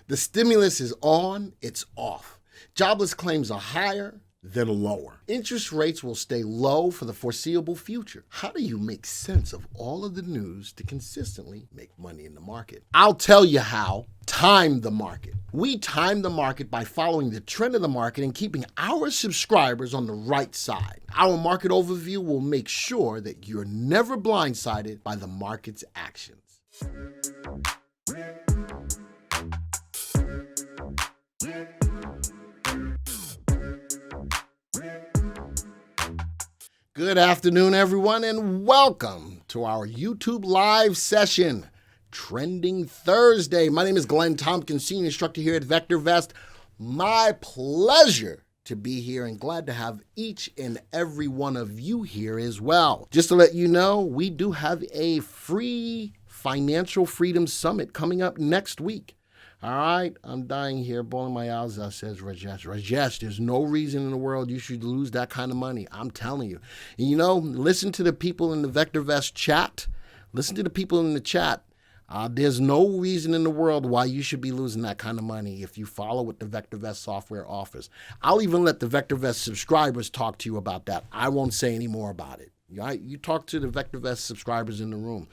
The stimulus is on, it's off. Jobless claims are higher, then lower. Interest rates will stay low for the foreseeable future. How do you make sense of all of the news to consistently make money in the market? I'll tell you how. Time the market. We time the market by following the trend of the market and keeping our subscribers on the right side. Our market overview will make sure that you're never blindsided by the market's actions. Good afternoon, everyone, and welcome to our YouTube live session, Trending Thursday. My name is Glenn Tompkins, Senior Instructor here at VectorVest. My pleasure to be here and glad to have each and every one of you here as well. Just to let you know, we do have a free Financial Freedom Summit coming up next week. All right, I'm dying here, bawling my eyes out, says Rajesh. Rajesh, there's no reason in the world you should lose that kind of money. I'm telling you. And you know, listen to the people in the VectorVest chat. Listen to the people in the chat. There's no reason in the world why you should be losing that kind of money if you follow what the VectorVest software offers. I'll even let the VectorVest subscribers talk to you about that. I won't say any more about it. All right? You talk to the VectorVest subscribers in the room.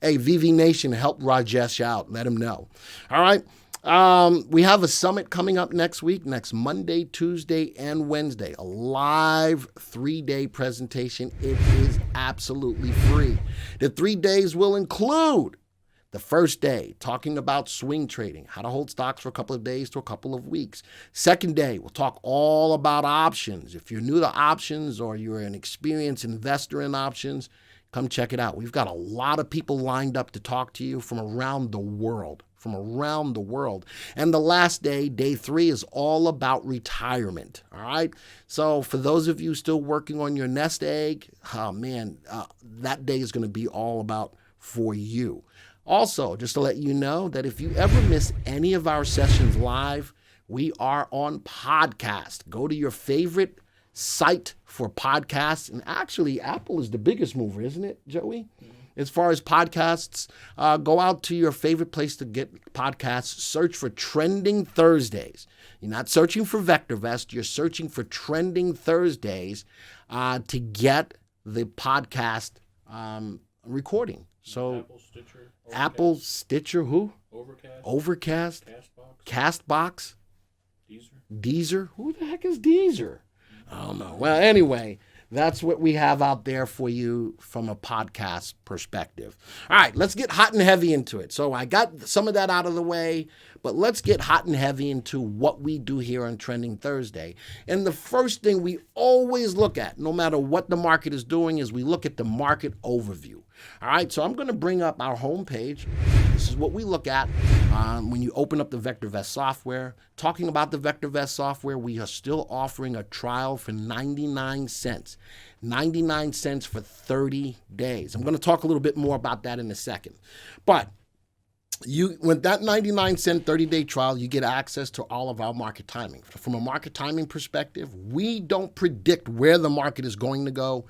Hey, VV Nation, help Rajesh out. Let him know. All right? We have a summit coming up next week, next Monday, Tuesday, and Wednesday. A live 3-day presentation. It is absolutely free. The 3 days will include the first day, talking about swing trading, how to hold stocks for a couple of days to a couple of weeks. Second day, we'll talk all about options. If you're new to options or you're an experienced investor in options, come check it out. We've got a lot of people lined up to talk to you from around the world. And the last day, day 3, is all about retirement. All right. So for those of you still working on your nest egg, that day is going to be all about for you. Also, just to let you know that if you ever miss any of our sessions live, we are on podcast. Go to your favorite site for podcasts. And actually, Apple is the biggest mover, isn't it, Joey? As far as podcasts, go out to your favorite place to get podcasts. Search for Trending Thursdays. You're not searching for VectorVest. You're searching for Trending Thursdays to get the podcast recording. So Apple, Stitcher, who? Overcast. Castbox. Deezer. Who the heck is Deezer? I don't know. Well, anyway, that's what we have out there for you from a podcast perspective. All right, let's get hot and heavy into it. So I got some of that out of the way, but let's get hot and heavy into what we do here on Trending Thursday. And the first thing we always look at, no matter what the market is doing, is we look at the market overview. All right, so I'm going to bring up our homepage. This is what we look at when you open up the VectorVest software. Talking about the VectorVest software, we are still offering a trial for 99 cents. 99 cents for 30 days. I'm going to talk a little bit more about that in a second. But with that 99-cent 30-day trial, you get access to all of our market timing. From a market timing perspective, we don't predict where the market is going to go.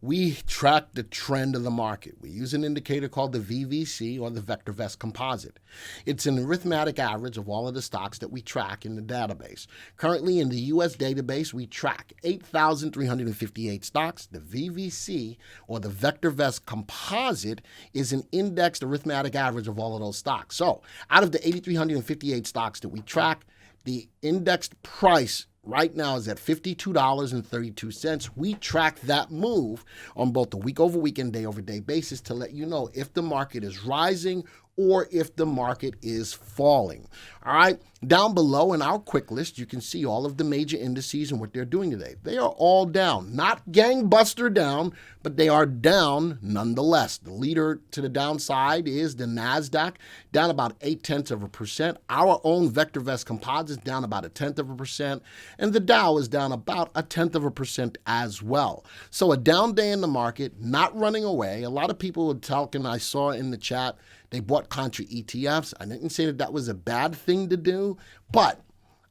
We track the trend of the market. We use an indicator called the VVC, or the VectorVest composite. It's an arithmetic average of all of the stocks that we track in the database. Currently in the U.S. database, we track 8,358 stocks. The VVC, or the VectorVest composite, is an indexed arithmetic average of all of those stocks. So out of the 8,358 stocks that we track, the indexed price right now is at $52.32. We track that move on both the week-over-week and day-over-day basis to let you know if the market is rising or if the market is falling. All right, down below in our quick list, you can see all of the major indices and what they're doing today. They are all down, not gangbuster down, but they are down nonetheless. The leader to the downside is the NASDAQ, down about 0.8%. Our own VectorVest composite down about 0.1%, and the Dow is down about 0.1% as well. So a down day in the market, not running away. A lot of people were talking, I saw in the chat, they bought contra ETFs. I didn't say that that was a bad thing to do, but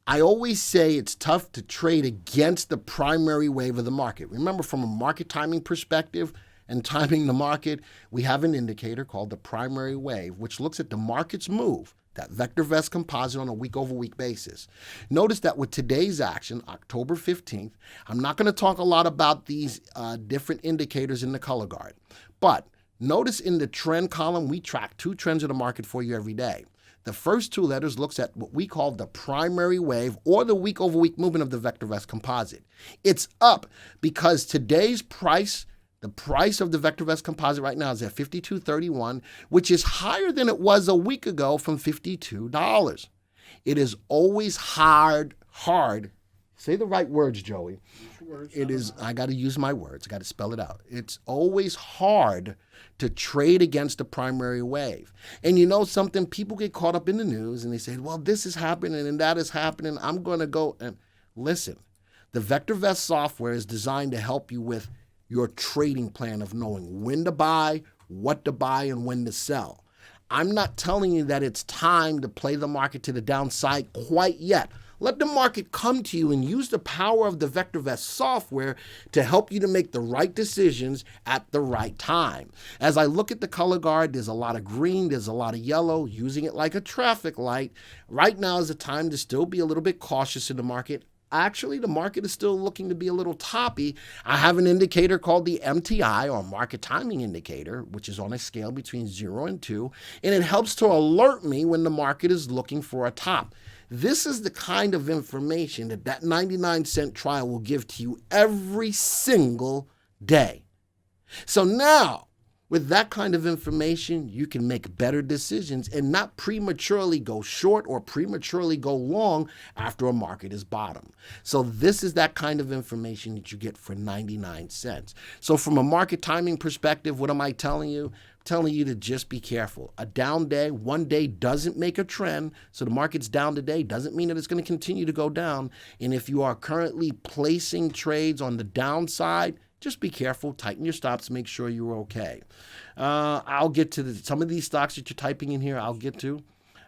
I always say it's tough to trade against the primary wave of the market. Remember, from a market timing perspective and timing the market, we have an indicator called the primary wave, which looks at the market's move that VectorVest composite on a week-over-week basis. Notice that with today's action, October 15th, I'm not going to talk a lot about these different indicators in the color guard. But notice in the trend column, we track 2 trends in the market for you every day. The first 2 letters looks at what we call the primary wave or the week-over-week movement of the VectorVest composite. It's up because today's price, the price of the VectorVest composite right now is at $52.31, which is higher than it was a week ago from $52. It is always hard, say the right words, Joey. It is, I got to use my words. I got to spell it out. It's always hard to trade against the primary wave. And you know something? People get caught up in the news and they say, well, this is happening and that is happening. I'm going to go and listen. The VectorVest software is designed to help you with your trading plan of knowing when to buy, what to buy, and when to sell. I'm not telling you that it's time to play the market to the downside quite yet. Let the market come to you and use the power of the VectorVest software to help you to make the right decisions at the right time. As I look at the color guard, there's a lot of green, there's a lot of yellow, using it like a traffic light. Right now is the time to still be a little bit cautious in the market. Actually, the market is still looking to be a little toppy. I have an indicator called the MTI, or market timing indicator, which is on a scale between 0 and 2, and it helps to alert me when the market is looking for a top. This is the kind of information that 99-cent trial will give to you every single day. So now, with that kind of information, you can make better decisions and not prematurely go short or prematurely go long after a market is bottom. So this is that kind of information that you get for 99 cents. So from a market timing perspective, what am I telling you? I'm telling you to just be careful. A down day, one day doesn't make a trend. So the market's down today doesn't mean that it's going to continue to go down. And if you are currently placing trades on the downside, just be careful, tighten your stops, make sure you're okay. I'll get to some of these stocks that you're typing in here, I'll get to.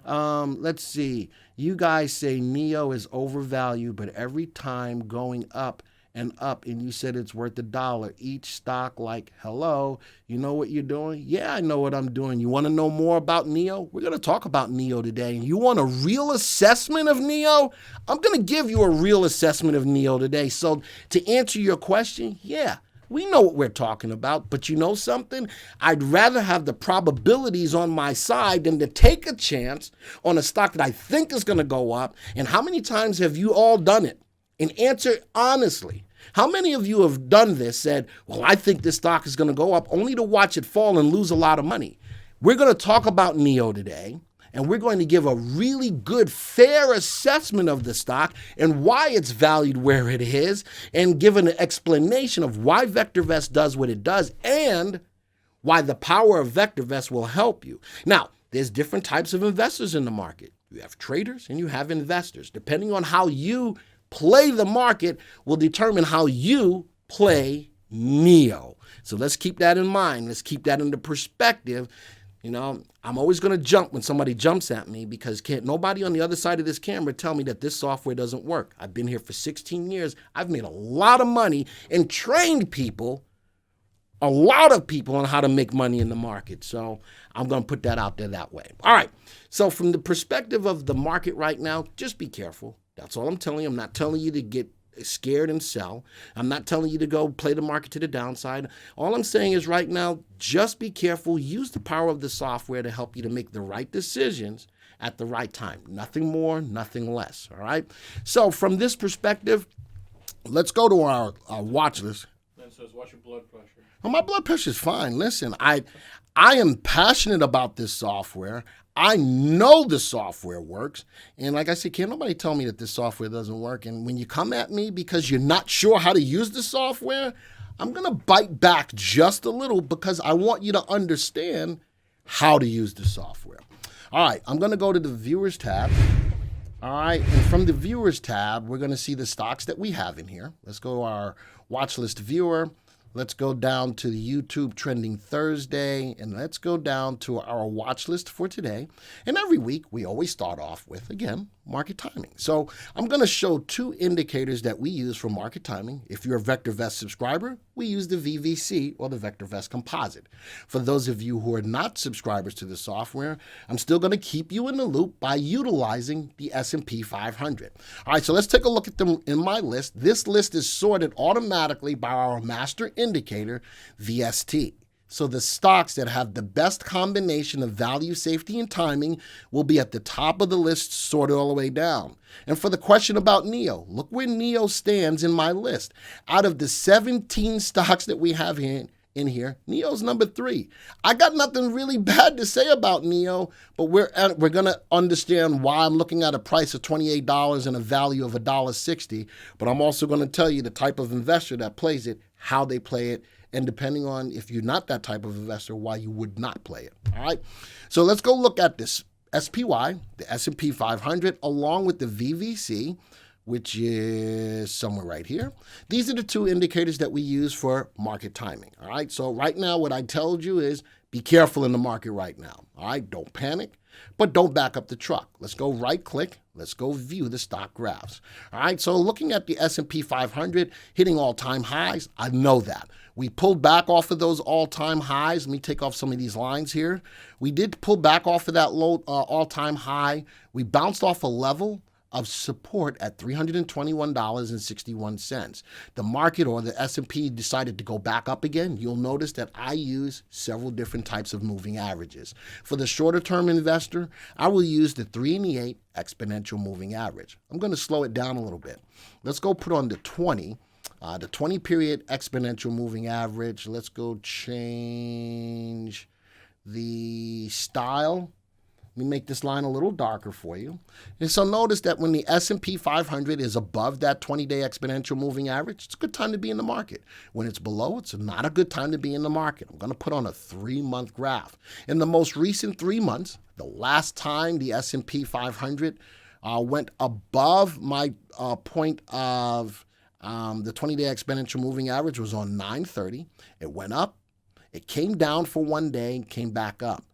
Let's see. You guys say NEO is overvalued, but every time going up and up, and you said it's worth $1 each stock, like, hello, you know what you're doing? Yeah, I know what I'm doing. You want to know more about NEO? We're going to talk about NEO today. And you want a real assessment of NEO? I'm going to give you a real assessment of NEO today. So to answer your question, yeah, we know what we're talking about, but you know something? I'd rather have the probabilities on my side than to take a chance on a stock that I think is going to go up. And how many times have you all done it? And answer honestly. How many of you have done this, said, well, I think this stock is going to go up, only to watch it fall and lose a lot of money? We're going to talk about NEO today, and we're going to give a really good, fair assessment of the stock and why it's valued where it is, and give an explanation of why VectorVest does what it does and why the power of VectorVest will help you. Now, there's different types of investors in the market. You have traders and you have investors. Depending on how you play the market will determine how you play NEO. So let's keep that in mind. Let's keep that into perspective. You know, I'm always going to jump when somebody jumps at me because can't nobody on the other side of this camera tell me that this software doesn't work. I've been here for 16 years. I've made a lot of money and trained people, a lot of people, on how to make money in the market. So I'm going to put that out there that way. All right. So from the perspective of the market right now, just be careful. That's all I'm telling you. I'm not telling you to get scared and sell. I'm not telling you to go play the market to the downside. All I'm saying is right now, just be careful. Use the power of the software to help you to make the right decisions at the right time. Nothing more, nothing less. All right. So from this perspective, let's go to our watch list. That says, what's your blood pressure? Well, my blood pressure is fine. Listen, I am passionate about this software. I know the software works. And like I said, can't nobody tell me that this software doesn't work. And when you come at me because you're not sure how to use the software, I'm going to bite back just a little because I want you to understand how to use the software. All right, I'm going to go to the Viewers tab. All right, and from the Viewers tab, we're going to see the stocks that we have in here. Let's go to our watch list viewer. Let's go down to the YouTube Trending Thursday, and let's go down to our watch list for today. And every week, we always start off with, again, market timing. So I'm going to show 2 indicators that we use for market timing. If you're a VectorVest subscriber, we use the VVC or the VectorVest composite. For those of you who are not subscribers to the software, I'm still going to keep you in the loop by utilizing the S&P 500. All right, so let's take a look at them in my list. This list is sorted automatically by our master indicator, VST. So the stocks that have the best combination of value, safety, and timing will be at the top of the list, sorted all the way down. And for the question about NEO, look where NEO stands in my list. Out of the 17 stocks that we have in here, NEO's number 3. I got nothing really bad to say about NEO, but we're going to understand why I'm looking at a price of $28 and a value of $1.60. But I'm also going to tell you the type of investor that plays it, how they play it, and depending on if you're not that type of investor, why you would not play it. All right. So let's go look at this SPY, the S&P 500, along with the VVC, which is somewhere right here. These are the two indicators that we use for market timing. All right. So right now, what I told you is be careful in the market right now. All right. Don't panic, but don't back up the truck. Let's go right click. Let's go view the stock graphs. All right. So looking at the S&P 500 hitting all-time highs, I know that. We pulled back off of those all-time highs. Let me take off some of these lines here. We did pull back off of that low all-time high. We bounced off a level of support at $321.61. The market, or the S&P, decided to go back up again. You'll notice that I use several different types of moving averages. For the shorter term investor, I will use the 3 and the 8 exponential moving average. I'm going to slow it down a little bit. Let's go put on the 20. The 20-period exponential moving average. Let's go change the style. Let me make this line a little darker for you. And so notice that when the S&P 500 is above that 20-day exponential moving average, it's a good time to be in the market. When it's below, it's not a good time to be in the market. I'm going to put on a 3-month graph. In the most recent 3 months, the last time the S&P 500 went above my point of the 20-day exponential moving average was on 9/30. It went up. It came down for one day and came back up.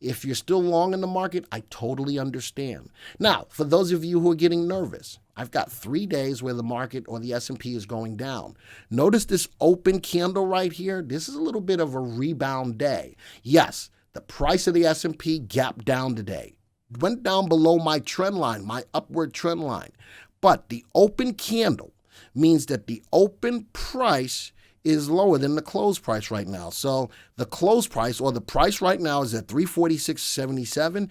If you're still long in the market, I totally understand. Now, for those of you who are getting nervous, I've got 3 days where the market or the S&P is going down. Notice this open candle right here. This is a little bit of a rebound day. Yes, the price of the S&P gapped down today. Went down below my trend line, my upward trend line. But the open candle means that the open price is lower than the close price right now. So the close price, or the price right now, is at 346.77.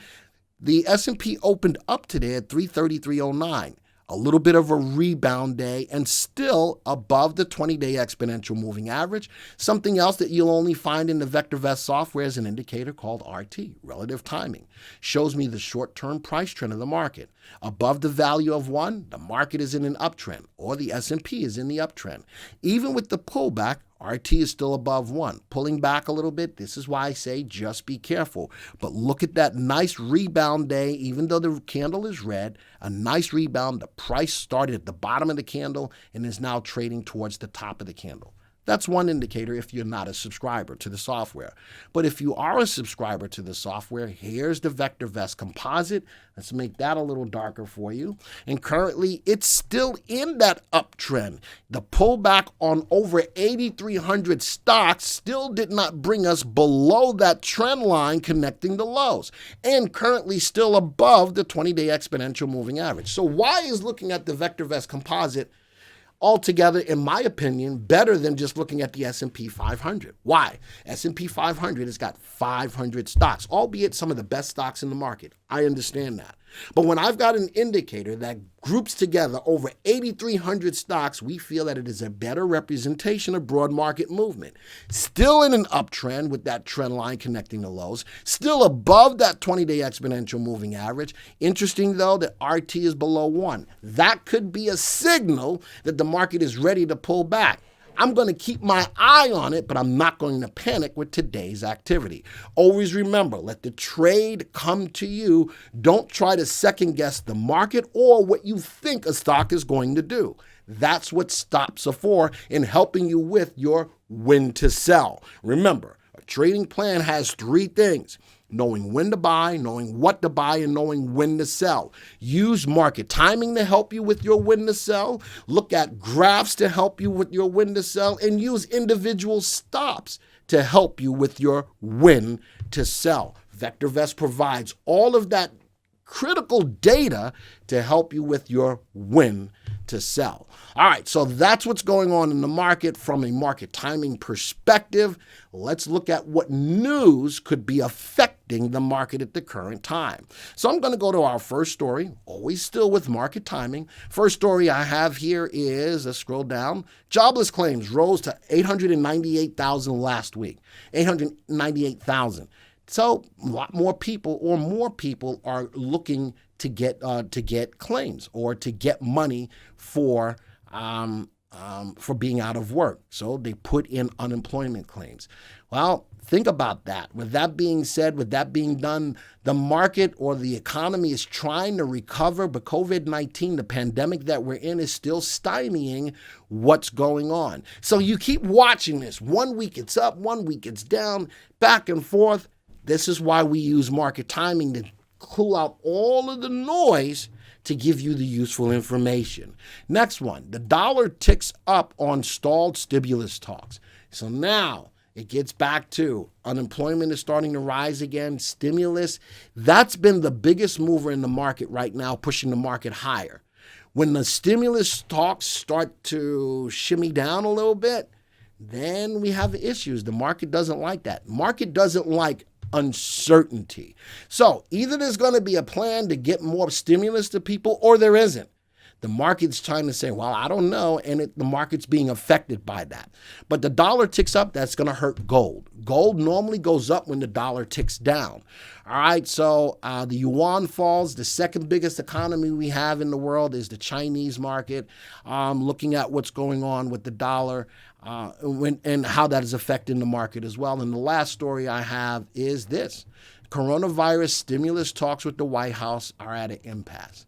The S&P opened up today at 333.09. A little bit of a rebound day and still above the 20-day exponential moving average. Something else that you'll only find in the VectorVest software is an indicator called RT, relative timing. Shows me the short-term price trend of the market. Above the value of 1, the market is in an uptrend, or the S&P is in the uptrend. Even with the pullback, RT is still above 1. Pulling back a little bit, this is why I say just be careful. But look at that nice rebound day, even though the candle is red, a nice rebound. The price started at the bottom of the candle and is now trading towards the top of the candle. That's one indicator if you're not a subscriber to the software. But if you are a subscriber to the software, here's the VectorVest composite. Let's make that a little darker for you. And currently, it's still in that uptrend. The pullback on over 8,300 stocks still did not bring us below that trend line connecting the lows, and currently still above the 20-day exponential moving average. So why is looking at the VectorVest composite altogether, in my opinion, better than just looking at the S&P 500. Why? S&P 500 has got 500 stocks, albeit some of the best stocks in the market. I understand that. But when I've got an indicator that groups together over 8,300 stocks, we feel that it is a better representation of broad market movement. Still in an uptrend with that trend line connecting the lows, still above that 20-day exponential moving average. Interesting, though, that RT is below 1. That could be a signal that the market is ready to pull back. I'm going to keep my eye on it, but I'm not going to panic with today's activity. Always remember, let the trade come to you. Don't try to second guess the market or what you think a stock is going to do. That's what stops are for in helping you with your when to sell. Remember, a trading plan has 3 things. knowing when to buy, knowing what to buy, and knowing when to sell. Use market timing to help you with your when to sell. Look at graphs to help you with your when to sell, and use individual stops to help you with your when to sell. VectorVest provides all of that critical data to help you with your when to sell. All right, so that's what's going on in the market from a market timing perspective. Let's look at what news could be affecting the market at the current time. So I'm going to go to our first story, always still with market timing. First story I have here is, let's scroll down, jobless claims rose to 898,000 last week, 898,000. So a lot more people or more people are looking to get claims or to get money for being out of work. So they put in unemployment claims. Well, think about that. With that being said, with that being done, the market or the economy is trying to recover, but COVID-19, the pandemic that we're in, is still stymieing what's going on. So you keep watching this. 1 week it's up, 1 week it's down, back and forth. This is why we use market timing to cool out all of the noise to give you the useful information. Next one, the dollar ticks up on stalled stimulus talks. So now it gets back to unemployment is starting to rise again, stimulus. That's been the biggest mover in the market right now, pushing the market higher. When the stimulus talks start to shimmy down a little bit, then we have issues. The market doesn't like that. Market doesn't like uncertainty. So either there's going to be a plan to get more stimulus to people or there isn't. The market's trying to say, well, I don't know, and the market's being affected by that. But the dollar ticks up, that's going to hurt gold. Gold normally goes up when the dollar ticks down. All right, so the yuan falls. The second biggest economy we have in the world is the Chinese market. Looking at what's going on with the dollar and how that is affecting the market as well. And the last story I have is this. Coronavirus stimulus talks with the White House are at an impasse.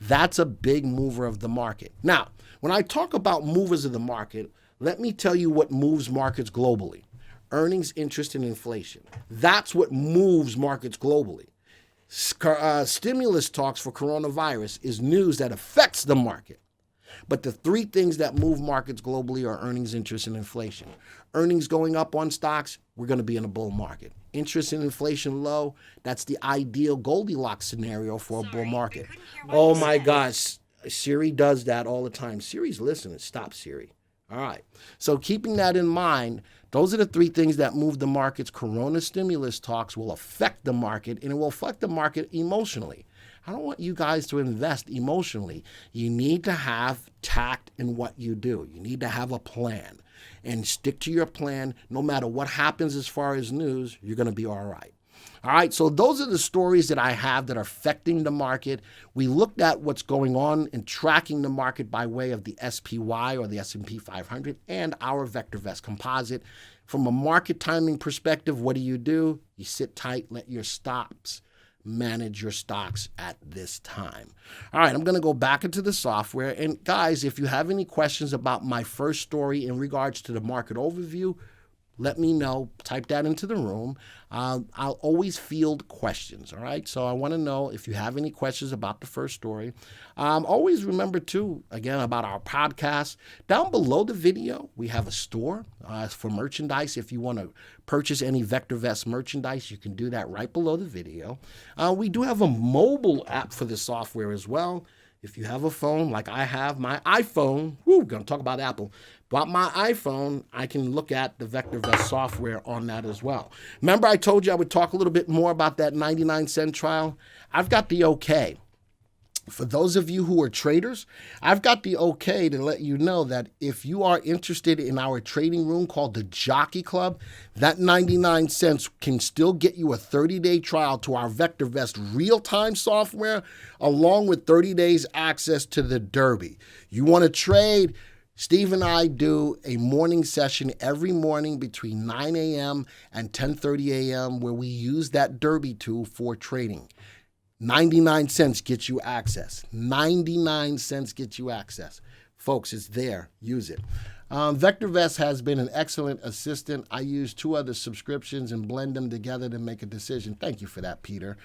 That's a big mover of the market. Now, when I talk about movers of the market, let me tell you what moves markets globally. Earnings, interest, and inflation. That's what moves markets globally. Stimulus talks for coronavirus is news that affects the market. But the three things that move markets globally are earnings, interest, and inflation. Earnings going up on stocks, we're going to be in a bull market. Interest and inflation low, that's the ideal Goldilocks scenario for a bull market. Oh my gosh, Siri does that all the time. Siri's listening. Stop, Siri. All right. So keeping that in mind, those are the three things that move the markets. Corona stimulus talks will affect the market, and it will affect the market emotionally. I don't want you guys to invest emotionally. You need to have tact in what you do. You need to have a plan and stick to your plan. No matter what happens as far as news, you're going to be all right. All right, so those are the stories that I have that are affecting the market. We looked at what's going on in tracking the market by way of the SPY or the S&P 500 and our VectorVest composite. From a market timing perspective, what do? You sit tight, let your stops manage your stocks at this time. All right, I'm going to go back into the software. And guys, if you have any questions about my first story in regards to the market overview, let me know. Type that into the room. I'll always field questions, all right? So I want to know if you have any questions about the first story. Always remember, too, again, about our podcast. Down below the video, we have a store for merchandise. If you want to purchase any VectorVest merchandise, you can do that right below the video. We do have a mobile app for the software as well. If you have a phone, like I have my iPhone, we're going to talk about Apple. But my iPhone, I can look at the VectorVest software on that as well. Remember I told you I would talk a little bit more about that 99-cent trial? I've got the okay. For those of you who are traders, I've got the okay to let you know that if you are interested in our trading room called the Jockey Club, that 99 cents can still get you a 30-day trial to our VectorVest real-time software, along with 30 days access to the Derby. You want to trade? Steve and I do a morning session every morning between 9 a.m. and 10:30 a.m. where we use that Derby tool for trading. 99 cents gets you access. 99 cents gets you access. Folks, it's there. Use it. VectorVest has been an excellent assistant. I use 2 other subscriptions and blend them together to make a decision. Thank you for that, Peter.